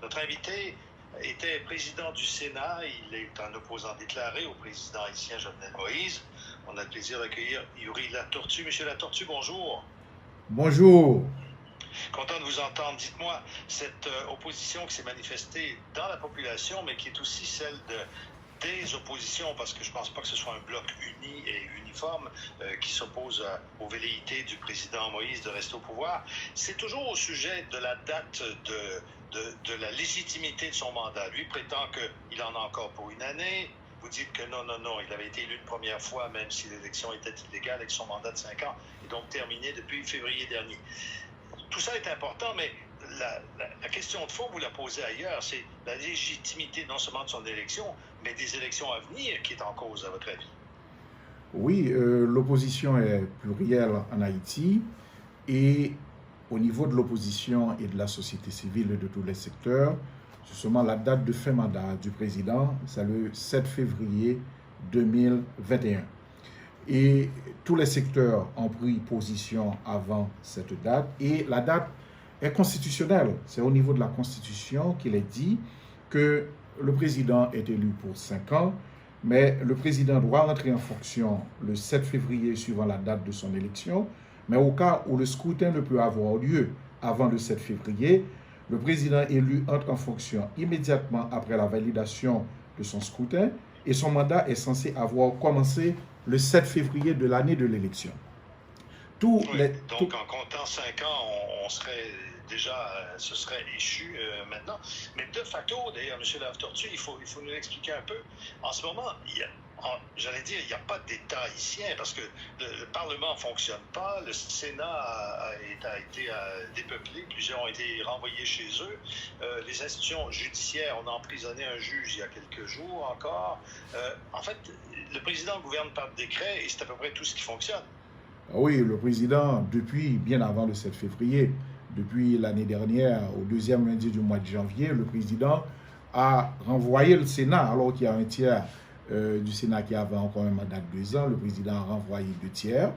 Notre invité était président du Sénat. Il est un opposant déclaré au président haïtien Jovenel Moïse. On a le plaisir d'accueillir Yuri Latortue. Monsieur Latortue, bonjour. Bonjour. Content de vous entendre. Dites-moi, cette opposition qui s'est manifestée dans la population, mais qui est aussi celle des oppositions, parce que je ne pense pas que ce soit un bloc uni et uniforme qui s'oppose aux velléités du président Moïse de rester au pouvoir, c'est toujours au sujet de la date de la légitimité de son mandat. Lui prétend qu'il en a encore pour une année. Vous dites que non, il avait été élu une première fois, même si l'élection était illégale et que son mandat de 5 ans est donc terminé depuis février dernier. Tout ça est important, mais la question de fond, vous la posez ailleurs, c'est la légitimité non seulement de son élection, mais des élections à venir qui est en cause, à votre avis. Oui, l'opposition est plurielle en Haïti et au niveau de l'opposition et de la société civile et de tous les secteurs, justement la date de fin mandat du président, c'est le 7 février 2021. Et tous les secteurs ont pris position avant cette date et la date est constitutionnelle. C'est au niveau de la Constitution qu'il est dit que le président est élu pour 5 ans, mais le président doit entrer en fonction le 7 février suivant la date de son élection. Mais au cas où le scrutin ne peut avoir lieu avant le 7 février, le président élu entre en fonction immédiatement après la validation de son scrutin et son mandat est censé avoir commencé le 7 février de l'année de l'élection. Donc, en comptant 5 ans, on serait déjà, ce serait échu maintenant. Mais de facto, d'ailleurs, M. Latortue, il faut nous expliquer un peu. En ce moment, j'allais dire, il n'y a pas d'État haïtien parce que le Parlement ne fonctionne pas, le Sénat a été dépeuplé, plusieurs ont été renvoyés chez eux. Les institutions judiciaires, on a emprisonné un juge il y a quelques jours encore. En fait, le président gouverne par décret et c'est à peu près tout ce qui fonctionne. Oui, le président, depuis bien avant le 7 février, depuis l'année dernière, au deuxième lundi du mois de janvier, le président a renvoyé le Sénat, alors qu'il y a un tiers du Sénat qui avait encore un mandat de 2 ans. Le président a renvoyé 2 tiers.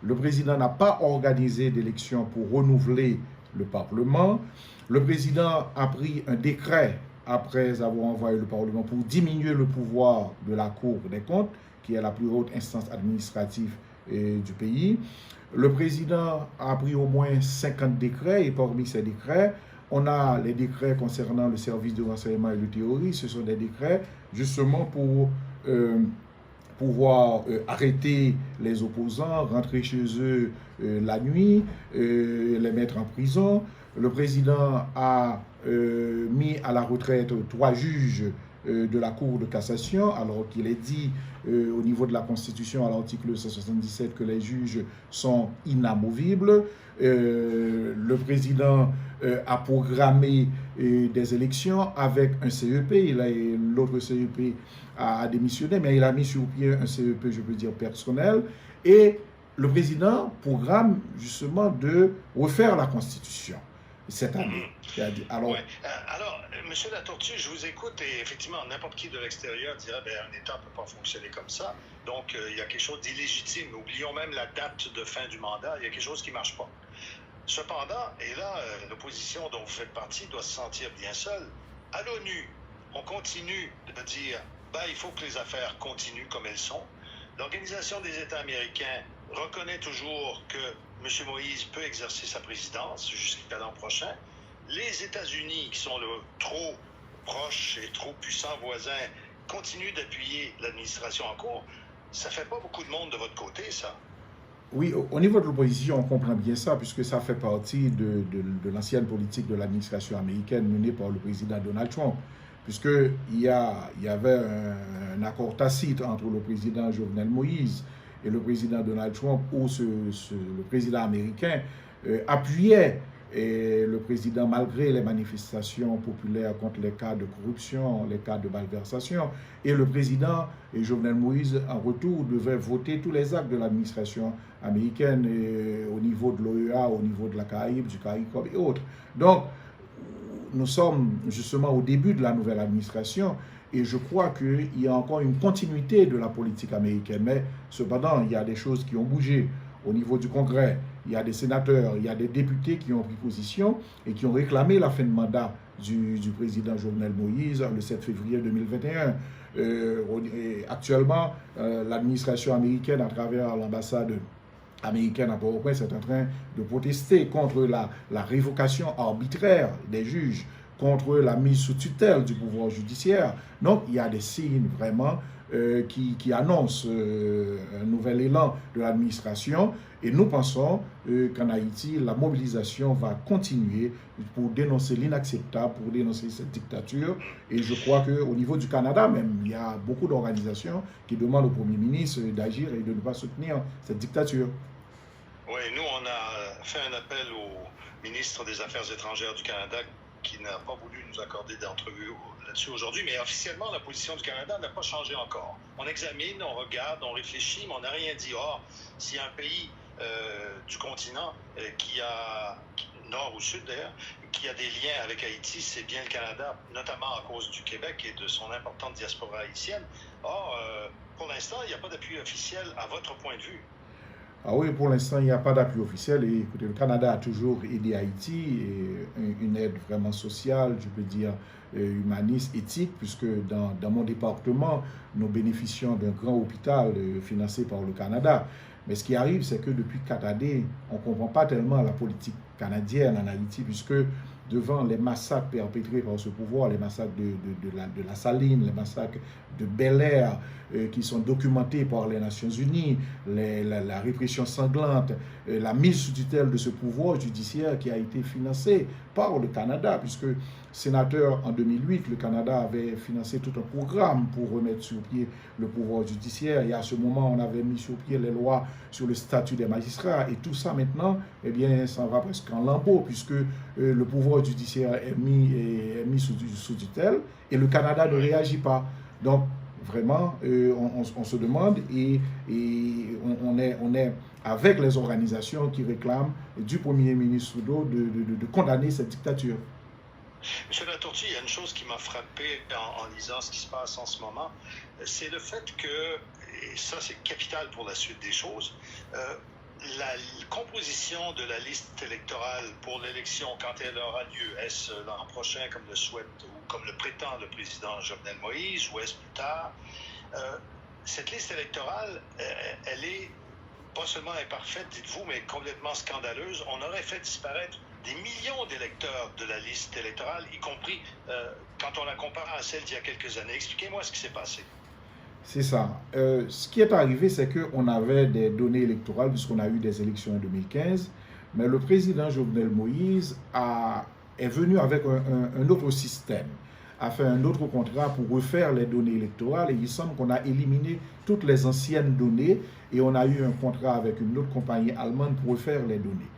Le président n'a pas organisé d'élection pour renouveler le Parlement. Le président a pris un décret après avoir envoyé le Parlement pour diminuer le pouvoir de la Cour des comptes, qui est la plus haute instance administrative du pays. Le président a pris au moins 50 décrets et parmi ces décrets, on a les décrets concernant le service de renseignement et de théorie. Ce sont des décrets justement pour pouvoir arrêter les opposants, rentrer chez eux la nuit, les mettre en prison. Le président a mis à la retraite 3 juges de la Cour de cassation, alors qu'il est dit au niveau de la Constitution à l'article 177 que les juges sont inamovibles. Le président a programmé des élections avec un CEP. L'autre CEP a démissionné, mais il a mis sur pied un CEP, je peux dire, personnel. Et le président programme justement de refaire la Constitution cette année. Alors, M. Latortue, je vous écoute et effectivement, n'importe qui de l'extérieur dirait un État ne peut pas fonctionner comme ça. Donc, il y a quelque chose d'illégitime. Oublions même la date de fin du mandat. Il y a quelque chose qui ne marche pas. Cependant, et là, l'opposition dont vous faites partie doit se sentir bien seule. À l'ONU, on continue de dire il faut que les affaires continuent comme elles sont. L'Organisation des États américains reconnaît toujours que M. Moïse peut exercer sa présidence jusqu'à l'an prochain. Les États-Unis, qui sont trop proches et trop puissants voisins, continuent d'appuyer l'administration en cours. Ça ne fait pas beaucoup de monde de votre côté, ça? Oui, au niveau de l'opposition, on comprend bien ça, puisque ça fait partie de l'ancienne politique de l'administration américaine menée par le président Donald Trump, puisqu'il y avait un accord tacite entre le président Jovenel Moïse et le président Donald Trump, où le président américain appuyait le président malgré les manifestations populaires contre les cas de corruption, les cas de malversation. Et le président Jovenel Moïse, en retour, devait voter tous les actes de l'administration américaine au niveau de l'OEA, au niveau de la Caraïbe, du CARICOM et autres. Donc, nous sommes justement au début de la nouvelle administration et je crois qu'il y a encore une continuité de la politique américaine. Mais cependant, il y a des choses qui ont bougé au niveau du Congrès. Il y a des sénateurs, il y a des députés qui ont pris position et qui ont réclamé la fin de mandat du président Jovenel Moïse le 7 février 2021. Actuellement, l'administration américaine, à travers l'ambassade américaine à Port-au-Prince, est en train de protester contre la révocation arbitraire des juges, contre la mise sous tutelle du pouvoir judiciaire. Donc, il y a des signes vraiment qui annoncent un nouvel élan de l'administration. Et nous pensons qu'en Haïti, la mobilisation va continuer pour dénoncer l'inacceptable, pour dénoncer cette dictature. Et je crois qu'au niveau du Canada même, il y a beaucoup d'organisations qui demandent au Premier ministre d'agir et de ne pas soutenir cette dictature. Oui, nous, on a fait un appel au ministre des Affaires étrangères du Canada qui n'a pas voulu nous accorder d'entrevue là-dessus aujourd'hui, mais officiellement, la position du Canada n'a pas changé encore. On examine, on regarde, on réfléchit, mais on n'a rien dit. Or, s'il y a un pays du continent qui a, nord ou sud d'ailleurs, qui a des liens avec Haïti, c'est bien le Canada, notamment à cause du Québec et de son importante diaspora haïtienne. Or, pour l'instant, il n'y a pas d'appui officiel à votre point de vue. Ah oui, pour l'instant, il n'y a pas d'appui officiel. Et écoutez, le Canada a toujours aidé Haïti, et une aide vraiment sociale, je peux dire humaniste, éthique, puisque dans mon département, nous bénéficions d'un grand hôpital financé par le Canada. Mais ce qui arrive, c'est que depuis 4 années, on ne comprend pas tellement la politique canadienne en Haïti, puisque devant les massacres perpétrés par ce pouvoir, les massacres de la Saline, les massacres de Bel-Air, qui sont documentés par les Nations Unies, la répression sanglante, la mise sous tutelle de ce pouvoir judiciaire qui a été financé par le Canada, puisque sénateur en 2008, le Canada avait financé tout un programme pour remettre sur pied le pouvoir judiciaire. Et à ce moment, on avait mis sur pied les lois sur le statut des magistrats. Et tout ça maintenant, eh bien, ça va presque en lambeaux, puisque le pouvoir judiciaire est mis sous tutelle et le Canada ne réagit pas. Donc, vraiment, on se demande et on est avec les organisations qui réclament du Premier ministre Trudeau de condamner cette dictature. Monsieur Latortue, il y a une chose qui m'a frappé en lisant ce qui se passe en ce moment, c'est le fait que, et ça c'est capital pour la suite des choses, la composition de la liste électorale pour l'élection, quand elle aura lieu, est-ce l'an prochain comme le souhaite ou comme le prétend le président Jovenel Moïse, ou est-ce plus tard, cette liste électorale, elle est pas seulement imparfaite, dites-vous, mais complètement scandaleuse. On aurait fait disparaître des millions d'électeurs de la liste électorale, y compris quand on la compare à celle d'il y a quelques années. Expliquez-moi ce qui s'est passé. C'est ça. Ce qui est arrivé, c'est qu'on avait des données électorales, puisqu'on a eu des élections en 2015, mais le président Jovenel Moïse est venu avec un autre système, a fait un autre contrat pour refaire les données électorales, et il semble qu'on a éliminé toutes les anciennes données, et on a eu un contrat avec une autre compagnie allemande pour refaire les données.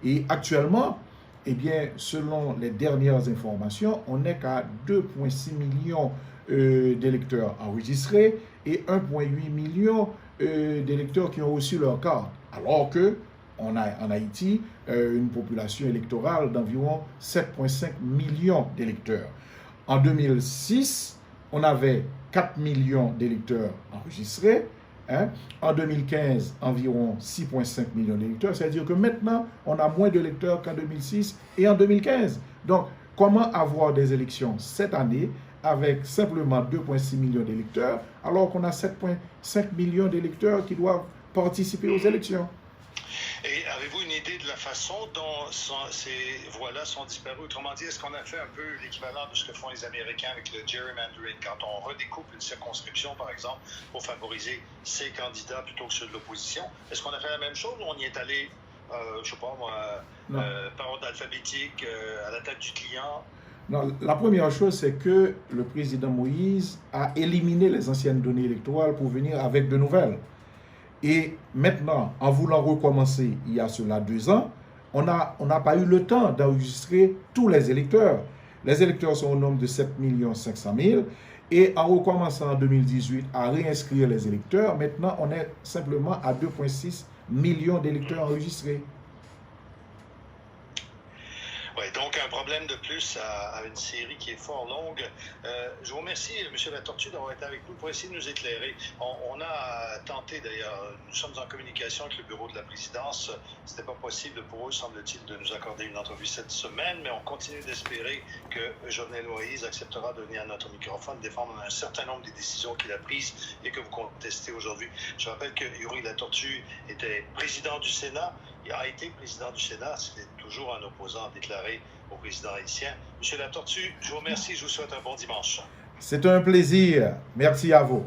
Et actuellement, eh bien, selon les dernières informations, on n'est qu'à 2,6 millions d'électeurs enregistrés et 1,8 million d'électeurs qui ont reçu leur carte. Alors qu'on a en Haïti une population électorale d'environ 7,5 millions d'électeurs. En 2006, on avait 4 millions d'électeurs enregistrés. En 2015, environ 6,5 millions d'électeurs. C'est-à-dire que maintenant, on a moins d'électeurs qu'en 2006 et en 2015. Donc, comment avoir des élections cette année avec simplement 2,6 millions d'électeurs, alors qu'on a 7,5 millions d'électeurs qui doivent participer aux élections? Et avez-vous une idée de la façon dont ces voix-là sont disparues? Autrement dit, est-ce qu'on a fait un peu l'équivalent de ce que font les Américains avec le gerrymandering, quand on redécoupe une circonscription, par exemple, pour favoriser ses candidats plutôt que ceux de l'opposition? Est-ce qu'on a fait la même chose ou on y est allé, je ne sais pas moi, par ordre alphabétique, à la tête du client? Non, la première chose, c'est que le président Moïse a éliminé les anciennes données électorales pour venir avec de nouvelles. Et maintenant, en voulant recommencer il y a cela 2 ans, on n'a pas eu le temps d'enregistrer tous les électeurs. Les électeurs sont au nombre de 7 500 000. Et en recommençant en 2018 à réinscrire les électeurs, maintenant on est simplement à 2,6 millions d'électeurs enregistrés. Oui, donc un problème problème de plus à une série qui est fort longue. Je vous remercie, M. Latortue, d'avoir été avec nous pour essayer de nous éclairer. On a tenté, d'ailleurs, nous sommes en communication avec le bureau de la présidence. Ce n'était pas possible pour eux, semble-t-il, de nous accorder une entrevue cette semaine, mais on continue d'espérer que Jovenel Moïse acceptera de venir à notre microphone défendre un certain nombre des décisions qu'il a prises et que vous contestez aujourd'hui. Je rappelle que Yuri Latortue était président du Sénat. Il a été président du Sénat. C'est toujours un opposant déclaré au président haïtien. Monsieur Latortue, je vous remercie. Je vous souhaite un bon dimanche. C'est un plaisir. Merci à vous.